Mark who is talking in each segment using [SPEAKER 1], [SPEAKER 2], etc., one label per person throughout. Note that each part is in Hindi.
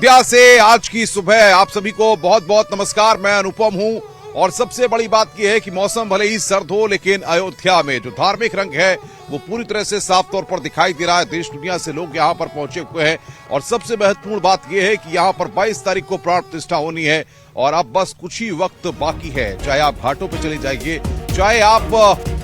[SPEAKER 1] अयोध्या से आज की सुबह आप सभी को बहुत बहुत नमस्कार। मैं अनुपम हूं और सबसे बड़ी बात यह है कि मौसम भले ही सर्द हो, लेकिन अयोध्या में जो धार्मिक रंग है वो पूरी तरह से साफ तौर पर दिखाई दे रहा है। देश दुनिया से लोग यहां पर पहुंचे हुए हैं और सबसे महत्वपूर्ण बात यह है कि यहां पर 22 तारीख को प्राण प्रतिष्ठा होनी है और अब बस कुछ ही वक्त बाकी है। चाहे आप घाटों पर चले जाइए, चाहे आप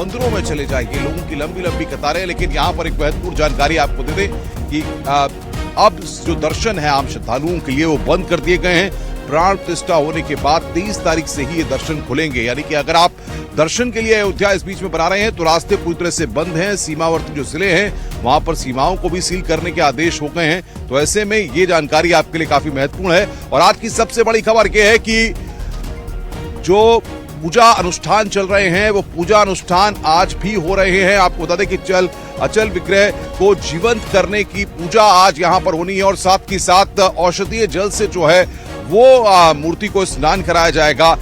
[SPEAKER 1] मंदिरों में चले जाइए, लोगों की लंबी लंबी कतारें। लेकिन यहाँ पर एक महत्वपूर्ण जानकारी आपको दे दें कि अब जो दर्शन है आम श्रद्धालुओं के लिए वो बंद कर दिए गए हैं। प्राण प्रतिष्ठा होने के बाद 23 तारीख से ही ये दर्शन खुलेंगे। यानी कि अगर आप दर्शन के लिए अयोध्या इस बीच में बना रहे हैं तो रास्ते पूरी तरह से बंद हैं। सीमावर्ती जो जिले हैं वहां पर सीमाओं को भी सील करने के आदेश हो गए हैं। तो ऐसे में ये जानकारी आपके लिए काफी महत्वपूर्ण है। और आज की सबसे बड़ी खबर यह है कि जो पूजा अनुष्ठान चल रहे हैं वो पूजा अनुष्ठान आज भी हो रहे हैं। आपको बता दें कि अचल विग्रह को जीवंत करने की पूजा आज यहां पर होनी है और साथ ही साथ औषधीय जल से जो है वो मूर्ति को स्नान कराया जाएगा।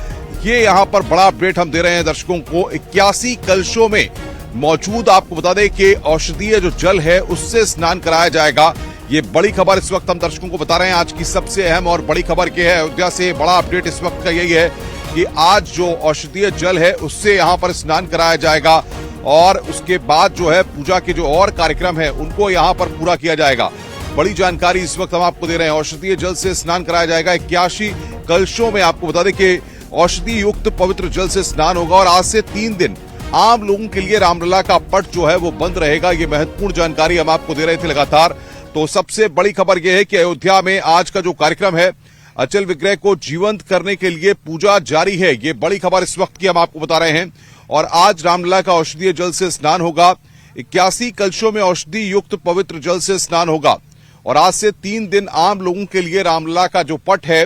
[SPEAKER 1] ये यहां पर बड़ा अपडेट हम दे रहे हैं दर्शकों को। 81 कलशों में मौजूद आपको बता दें कि औषधीय जो जल है उससे स्नान कराया जाएगा। ये बड़ी खबर इस वक्त हम दर्शकों को बता रहे हैं। आज की सबसे अहम और बड़ी खबर क्या है अयोध्या से बड़ा अपडेट इस वक्त का यही है कि आज जो औषधीय जल है उससे यहां पर स्नान कराया जाएगा और उसके बाद जो है पूजा के जो और कार्यक्रम है उनको यहां पर पूरा किया जाएगा। बड़ी जानकारी इस वक्त हम आपको दे रहे हैं। औषधीय जल से स्नान कराया जाएगा। 81 कलशों में आपको बता दें कि औषधि युक्त पवित्र जल से स्नान होगा और आज से 3 दिन आम लोगों के लिए रामलला का पट जो है वो बंद रहेगा। ये महत्वपूर्ण जानकारी हम आपको दे रहे थे लगातार। तो सबसे बड़ी खबर यह है कि अयोध्या में आज का जो कार्यक्रम है अचल विग्रह को जीवंत करने के लिए पूजा जारी है। ये बड़ी खबर इस वक्त की हम आपको बता रहे हैं। और आज रामलला का औषधीय जल से स्नान होगा। 81 कलशों में औषधि युक्त पवित्र जल से स्नान होगा और आज से 3 दिन आम लोगों के लिए रामलला का जो पट है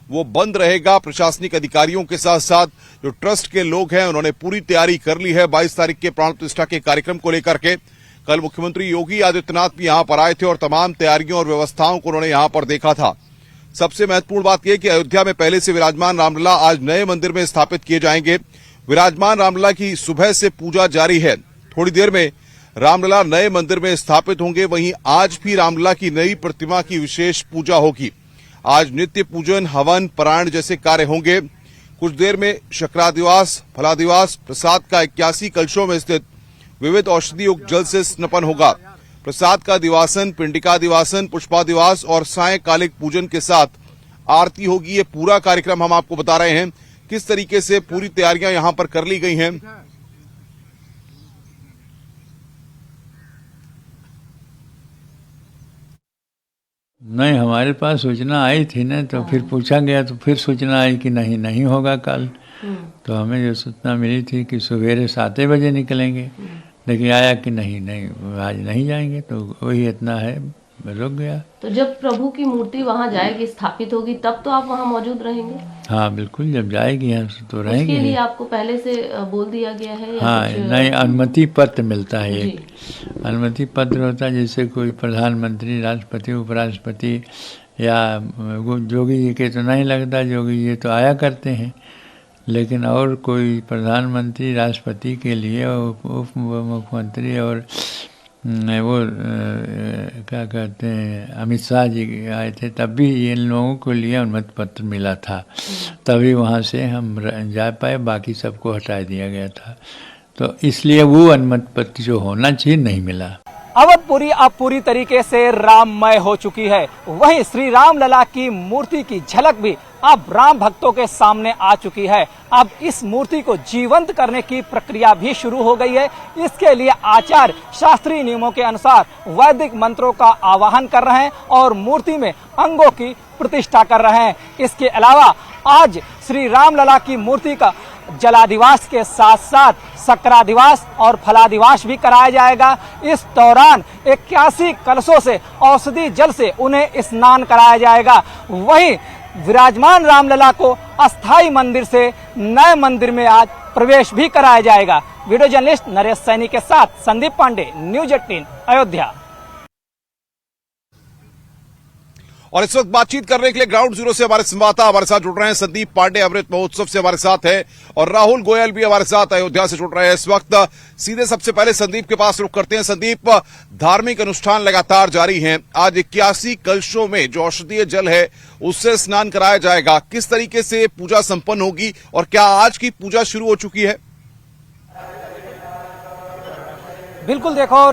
[SPEAKER 1] वो बंद रहेगा। प्रशासनिक अधिकारियों के साथ साथ जो ट्रस्ट के लोग हैं उन्होंने पूरी तैयारी कर ली है 22 तारीख के प्राण प्रतिष्ठा के कार्यक्रम को लेकर के। कल मुख्यमंत्री योगी आदित्यनाथ भी यहां पर आए थे और तमाम तैयारियों और व्यवस्थाओं को उन्होंने यहां पर देखा था। सबसे महत्वपूर्ण बात यह कि अयोध्या में पहले से विराजमान रामलला आज नए मंदिर में स्थापित किए जाएंगे। विराजमान रामलला की सुबह से पूजा जारी है। थोड़ी देर में रामलला नए मंदिर में स्थापित होंगे। वहीं आज भी रामलला की नई प्रतिमा की विशेष पूजा होगी। आज नित्य पूजन, हवन, पारायण जैसे कार्य होंगे। कुछ देर में शक्रादिवास, फलादिवास, प्रसाद का 81 कलशों में स्थित विविध औषधि युक्त जल से स्नान होगा। प्रसाद का दिवासन, पिंडिका दिवासन, पुष्पादिवास और सायंकालिक पूजन के साथ आरती होगी। ये पूरा कार्यक्रम हम आपको बता रहे हैं किस तरीके से पूरी तैयारियां यहां पर कर ली गई हैं।
[SPEAKER 2] नहीं, हमारे पास सूचना आई थी ना, तो फिर पूछा गया तो फिर सूचना आई कि नहीं होगा कल। तो हमें जो सूचना मिली थी कि सवेरे 7 बजे निकलेंगे, लेकिन आया कि नहीं आज नहीं जाएंगे। तो वही इतना है, रुक गया।
[SPEAKER 3] तो जब प्रभु की मूर्ति वहाँ जाएगी, स्थापित होगी, तब तो आप वहाँ मौजूद रहेंगे?
[SPEAKER 2] हाँ बिल्कुल, जब जाएगी यहाँ से तो रहेंगे।
[SPEAKER 3] उसके लिए आपको पहले से बोल दिया गया है या
[SPEAKER 2] हाँ, नहीं, अनुमति पत्र मिलता है। एक अनुमति पत्र होता है, जैसे कोई प्रधानमंत्री, राष्ट्रपति, उपराष्ट्रपति या जोगी जी के तो नहीं लगता, जोगी जी तो आया करते हैं। लेकिन और कोई प्रधानमंत्री, राष्ट्रपति के लिए, उप मुख्यमंत्री और वो क्या कहते हैं अमित शाह जी आए थे, तब भी इन लोगों के लिए अनुमति पत्र मिला था। तभी वहाँ से हम जा पाए, बाकी सबको हटा दिया गया था। तो इसलिए वो अनुमति पत्र जो होना चाहिए नहीं मिला।
[SPEAKER 4] अवधपुरी अब पूरी तरीके से राममय हो चुकी है। वहीं श्री रामलला की मूर्ति की झलक भी अब राम भक्तों के सामने आ चुकी है। अब इस मूर्ति को जीवंत करने की प्रक्रिया भी शुरू हो गई है। इसके लिए आचार्य शास्त्रीय नियमों के अनुसार वैदिक मंत्रों का आवाहन कर रहे हैं और मूर्ति में अंगों की प्रतिष्ठा कर रहे हैं। इसके अलावा आज श्री रामलला की मूर्ति का जलादिवास के साथ साथ शक्रादिवास और फलादिवास भी कराया जाएगा। इस दौरान 81 कलशों से औषधि जल से उन्हें स्नान कराया जाएगा। वहीं विराजमान रामलला को अस्थाई मंदिर से नए मंदिर में आज प्रवेश भी कराया जाएगा। वीडियो जर्नलिस्ट नरेश सैनी के साथ संदीप पांडे, न्यूज 18 अयोध्या।
[SPEAKER 1] और इस वक्त बातचीत करने के लिए ग्राउंड जीरो से हमारे संवाददाता हमारे साथ जुड़ रहे हैं। संदीप पांडे अमृत महोत्सव से हमारे साथ है और राहुल गोयल भी हमारे साथ अयोध्या से जुड़ रहे हैं इस वक्त। सीधे सबसे पहले संदीप के पास रुख करते हैं। संदीप, धार्मिक अनुष्ठान लगातार जारी हैं। आज 81 कलशों में जो औषधीय जल है उससे स्नान कराया जाएगा। किस तरीके से पूजा संपन्न होगी और क्या आज की पूजा शुरू हो चुकी है?
[SPEAKER 4] बिल्कुल, देखो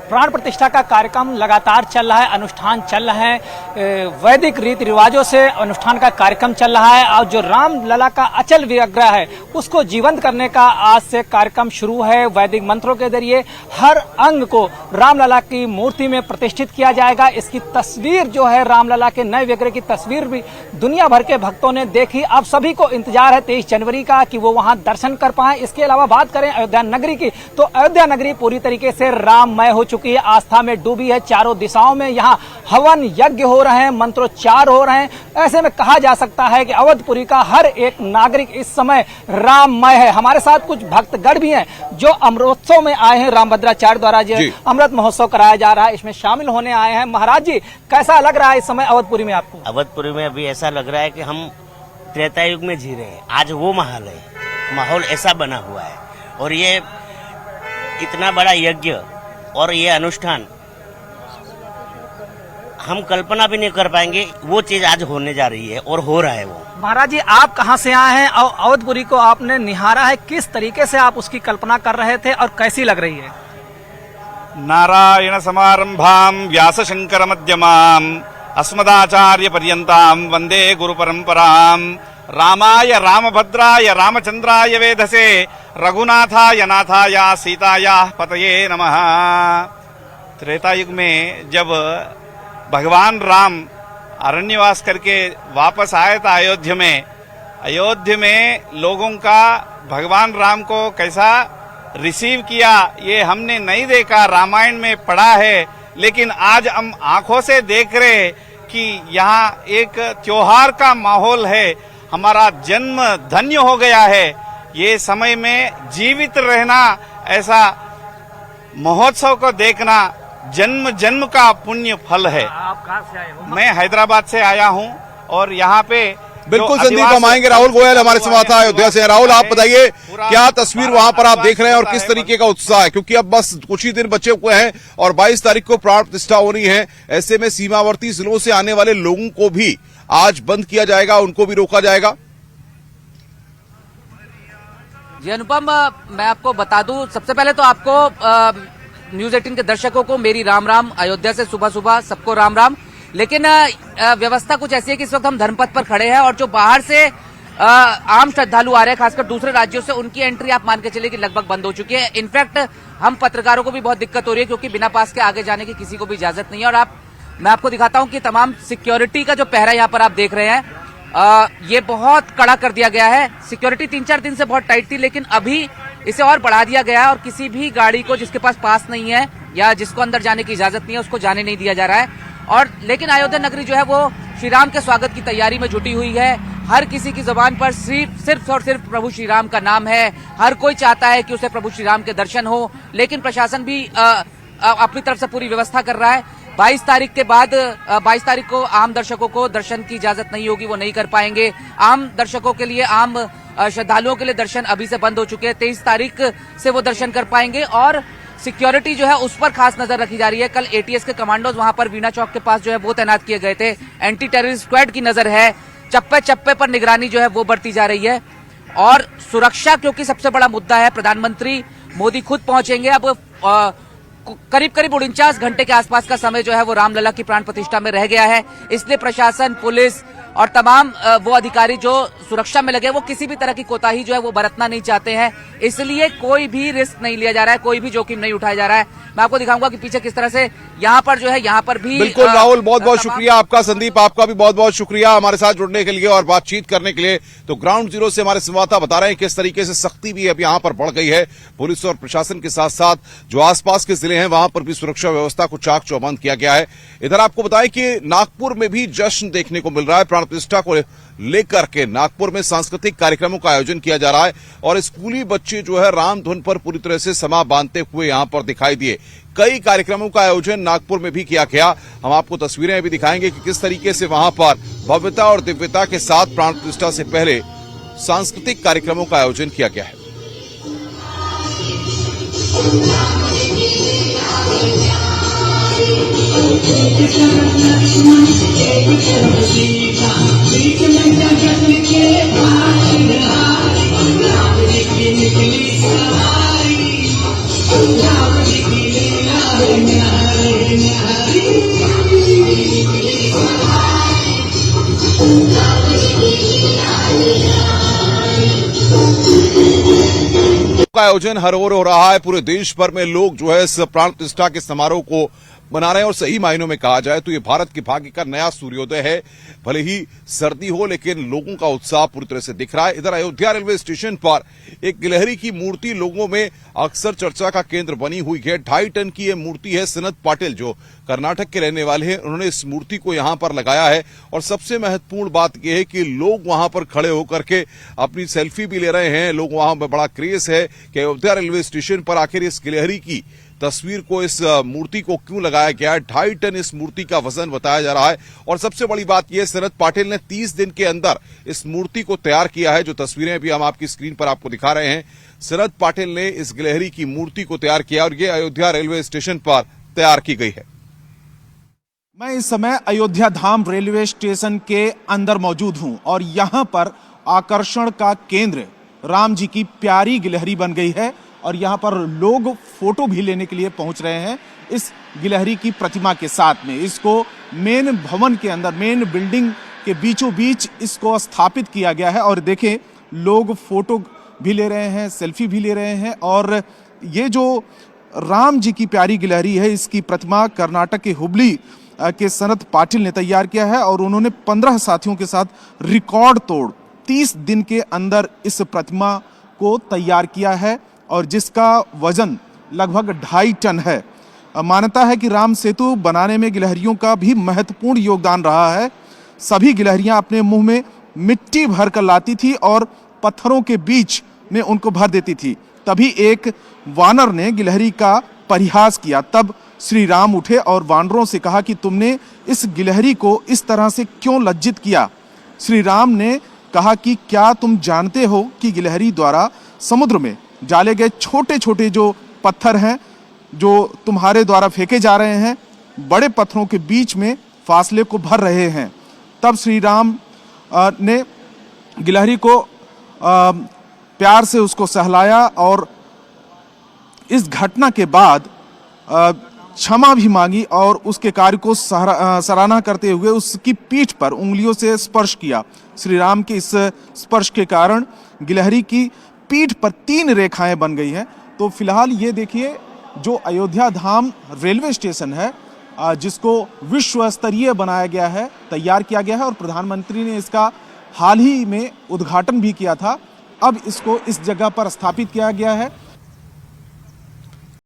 [SPEAKER 4] प्राण प्रतिष्ठा का कार्यक्रम लगातार चल रहा है, अनुष्ठान चल रहे हैं, वैदिक रीति रिवाजों से अनुष्ठान का कार्यक्रम चल रहा है और जो राम लला का अचल विग्रह है उसको जीवंत करने का आज से कार्यक्रम शुरू है। वैदिक मंत्रों के जरिए हर अंग को राम लला की मूर्ति में प्रतिष्ठित किया जाएगा। इसकी तस्वीर जो है राम लला के नए विग्रह की तस्वीर भी दुनिया भर के भक्तों ने देखी। अब सभी को इंतजार है 23 जनवरी का कि वो वहां दर्शन कर पाए। इसके अलावा बात करें अयोध्या नगरी की, तो अयोध्या नगरी पूरी तरीके से राममय हो चुकी है, आस्था में डूबी है। चारों दिशाओं में यहाँ हवन यज्ञ हो रहे हैं, मंत्रोच्चार हो रहे हैं। ऐसे में कहा जा सकता है कि अवधपुरी का हर एक नागरिक इस समय राममय है। हमारे साथ कुछ भक्तगण भी हैं जो अमृतोत्सव में आए हैं। रामभद्राचार्य द्वारा जो अमृत महोत्सव कराया जा रहा है इसमें शामिल होने आए हैं। महाराज जी, कैसा लग रहा है इस समय अवधपुरी में आपको?
[SPEAKER 5] अवधपुरी में अभी ऐसा लग रहा है कि हम त्रेता युग में जी रहे हैं। आज वो माहौल ऐसा बना हुआ है और ये इतना बड़ा यज्ञ और ये अनुष्ठान हम कल्पना भी नहीं कर पाएंगे। वो चीज आज होने जा रही है और हो रहा है वो।
[SPEAKER 4] महाराज जी, आप कहां से आए हैं और अवधपुरी को आपने निहारा है, किस तरीके से आप उसकी कल्पना कर रहे थे और कैसी लग रही है?
[SPEAKER 6] नारायण समारंभाम व्यास शंकर मध्यमाम अस्मदाचार्य पर्यंताम वंदे गुरु परंपराम रामाय रामभद्राय रामचंद्राय वेधसे रघुनाथाय नाथाय सीताया पतये नमः। त्रेता युग में जब भगवान राम अरण्यवास करके वापस आए था अयोध्या में लोगों का भगवान राम को कैसा रिसीव किया ये हमने नहीं देखा, रामायण में पढ़ा है। लेकिन आज हम आंखों से देख रहे कि यहाँ एक त्योहार का माहौल है। हमारा जन्म धन्य हो गया है। ये समय में जीवित रहना, ऐसा महोत्सव को देखना जन्म जन्म का पुण्य फल है।
[SPEAKER 4] आप कहां से आए हो?
[SPEAKER 6] मैं हैदराबाद से आया हूँ और यहाँ पे
[SPEAKER 1] बिल्कुल संदीप, हम आएंगे। राहुल गोयल हमारे संवाददाता अयोध्या से। राहुल, आप बताइए क्या तस्वीर वहां पर आप देख रहे हैं और किस तरीके का उत्साह है, क्योंकि अब बस कुछ ही दिन बचे हुए हैं और 22 तारीख को प्राण प्रतिष्ठा होनी है। ऐसे में सीमावर्ती जिलों से आने वाले लोगों को भी आज बंद किया जाएगा, उनको भी रोका जाएगा।
[SPEAKER 7] जी अनुपम, मैं आपको बता दूं, सबसे पहले तो आपको न्यूज 18 के दर्शकों को मेरी राम राम। अयोध्या से सुबह सुबह सबको राम राम। लेकिन व्यवस्था कुछ ऐसी है कि इस वक्त हम धर्मपथ पर खड़े हैं और जो बाहर से आम श्रद्धालु आ रहे हैं, खासकर दूसरे राज्यों से, उनकी एंट्री आप मान के चलिए कि लगभग बंद हो चुकी है। इनफैक्ट हम पत्रकारों को भी बहुत दिक्कत हो रही है क्योंकि बिना पास के आगे जाने की किसी को भी इजाजत नहीं है। और मैं आपको दिखाता हूं कि तमाम सिक्योरिटी का जो पहरा यहाँ पर आप देख रहे हैं, ये बहुत कड़ा कर दिया गया है। सिक्योरिटी 3-4 दिन से बहुत टाइट थी, लेकिन अभी इसे और बढ़ा दिया गया है और किसी भी गाड़ी को जिसके पास पास नहीं है या जिसको अंदर जाने की इजाजत नहीं है उसको जाने नहीं दिया जा रहा है। और लेकिन अयोध्या नगरी जो है वो श्री राम के स्वागत की तैयारी में जुटी हुई है। हर किसी की जुबान पर सिर्फ और सिर्फ प्रभु श्री राम का नाम है। हर कोई चाहता है कि उसे प्रभु श्री राम के दर्शन हो, लेकिन प्रशासन भी अपनी तरफ से पूरी व्यवस्था कर रहा है। 22 तारीख के बाद 22 तारीख को आम दर्शकों को दर्शन की इजाजत नहीं होगी, वो नहीं कर पाएंगे। आम दर्शकों के लिए, आम श्रद्धालुओं के लिए दर्शन अभी से बंद हो चुके हैं। 23 तारीख से वो दर्शन कर पाएंगे और सिक्योरिटी जो है उस पर खास नजर रखी जा रही है। कल एटीएस के कमांडोज वहां पर वीणा चौक के पास जो है वो तैनात किए गए थे। एंटी टेररिस्ट स्क्वाड की नजर है। चप्पे चप्पे पर निगरानी जो है वो बढ़ती जा रही है और सुरक्षा क्योंकि सबसे बड़ा मुद्दा है। प्रधानमंत्री मोदी खुद पहुंचेंगे। अब करीब 49 घंटे के आसपास का समय जो है वो रामलला की प्राण प्रतिष्ठा में रह गया है। इसलिए प्रशासन, पुलिस और तमाम वो अधिकारी जो सुरक्षा में लगे वो किसी भी तरह की कोताही जो है वो बरतना नहीं चाहते हैं। इसलिए कोई भी रिस्क नहीं लिया जा रहा है, कोई भी जोखिम नहीं उठाया जा रहा है। मैं आपको दिखाऊंगा कि पीछे किस तरह से यहाँ पर जो है यहाँ पर भी।
[SPEAKER 1] बिल्कुल राहुल, बहुत बहुत शुक्रिया आपका। संदीप, आपका भी बहुत बहुत शुक्रिया हमारे साथ जुड़ने के लिए और बातचीत करने के लिए। तो ग्राउंड जीरो से हमारे संवाददाता बता रहे हैं किस तरीके से सख्ती भी अब यहाँ पर बढ़ गई है। पुलिस और प्रशासन के साथ साथ जो आसपास के जिले हैं वहां पर भी सुरक्षा व्यवस्था को चाक चौबंद किया गया है। इधर आपको बताएं कि नागपुर में भी जश्न देखने को मिल रहा है। प्राण प्राण प्रतिष्ठा को लेकर के नागपुर में सांस्कृतिक कार्यक्रमों का आयोजन किया जा रहा है और स्कूली बच्चे जो है राम धुन पर पूरी तरह से समा बांधते हुए यहां पर दिखाई दिए। कई कार्यक्रमों का आयोजन नागपुर में भी किया गया। हम आपको तस्वीरें भी दिखाएंगे कि किस तरीके से वहां पर भव्यता और दिव्यता के साथ प्राण प्रतिष्ठा से पहले सांस्कृतिक कार्यक्रमों का आयोजन किया गया है। का आयोजन हर ओर हो रहा है। पूरे देश भर में लोग जो है इस प्राण प्रतिष्ठा के समारोह को मना रहे हैं और सही मायनों में कहा जाए तो ये भारत के भाग्य का नया सूर्योदय है। भले ही सर्दी हो लेकिन लोगों का उत्साह पूरी तरह से दिख रहा है। इधर अयोध्या रेलवे स्टेशन पर एक गिलहरी की मूर्ति लोगों में अक्सर चर्चा का केंद्र बनी हुई है। 2.5 टन की ये मूर्ति है। सनत पाटिल जो कर्नाटक के रहने वाले हैं, उन्होंने इस मूर्ति को यहां पर लगाया है और सबसे महत्वपूर्ण बात यह है कि लोग वहां पर खड़े होकर के अपनी सेल्फी भी ले रहे हैं। लोग वहां पर बड़ा क्रेज है कि अयोध्या रेलवे स्टेशन पर आखिर इस गिलहरी की तस्वीर को, इस मूर्ति को क्यों लगाया गया है। 2.5 टन इस मूर्ति का वजन बताया जा रहा है और सबसे बड़ी बात यह, सनत पाटिल ने 30 दिन के अंदर इस मूर्ति को तैयार किया है। जो तस्वीरें भी हम आपकी स्क्रीन पर आपको दिखा रहे हैं, सनत पाटिल ने इस गिलहरी की मूर्ति को तैयार किया और यह अयोध्या रेलवे स्टेशन पर तैयार की गई है।
[SPEAKER 8] मैं इस समय अयोध्या धाम रेलवे स्टेशन के अंदर मौजूद हूं और यहां पर आकर्षण का केंद्र राम जी की प्यारी गिलहरी बन गई है और यहाँ पर लोग फोटो भी लेने के लिए पहुंच रहे हैं इस गिलहरी की प्रतिमा के साथ में। इसको मेन भवन के अंदर, मेन बिल्डिंग के बीचों बीच इसको स्थापित किया गया है और देखें लोग फोटो भी ले रहे हैं, सेल्फी भी ले रहे हैं। और ये जो राम जी की प्यारी गिलहरी है, इसकी प्रतिमा कर्नाटक के हुबली के सनत पाटिल ने तैयार किया है और उन्होंने 15 साथियों के साथ रिकॉर्ड तोड़ 30 दिन के अंदर इस प्रतिमा को तैयार किया है और जिसका वजन लगभग 2.5 टन है। मान्यता है कि राम सेतु बनाने में गिलहरियों का भी महत्वपूर्ण योगदान रहा है। सभी गिलहरियां अपने मुंह में मिट्टी भर कर लाती थी और पत्थरों के बीच में उनको भर देती थी। तभी एक वानर ने गिलहरी का परिहास किया। तब श्री राम उठे और वानरों से कहा कि तुमने इस गिलहरी को इस तरह से क्यों लज्जित किया। श्री राम ने कहा कि क्या तुम जानते हो कि गिलहरी द्वारा समुद्र में डाले गए छोटे छोटे जो पत्थर हैं, जो तुम्हारे द्वारा फेंके जा रहे हैं, बड़े पत्थरों के बीच में फासले को भर रहे हैं। तब श्री राम ने गिलहरी को प्यार से उसको सहलाया और इस घटना के बाद क्षमा भी मांगी और उसके कार्य को सराहना करते हुए उसकी पीठ पर उंगलियों से स्पर्श किया। श्री राम के इस स्पर्श के कारण गिलहरी की पीठ पर 3 रेखाएं बन गई हैं। तो फिलहाल ये देखिए जो अयोध्या धाम रेलवे स्टेशन है, जिसको विश्व स्तरीय बनाया गया है, तैयार किया गया है और प्रधानमंत्री ने इसका हाल ही में उद्घाटन भी किया था। अब इसको इस जगह पर स्थापित किया गया है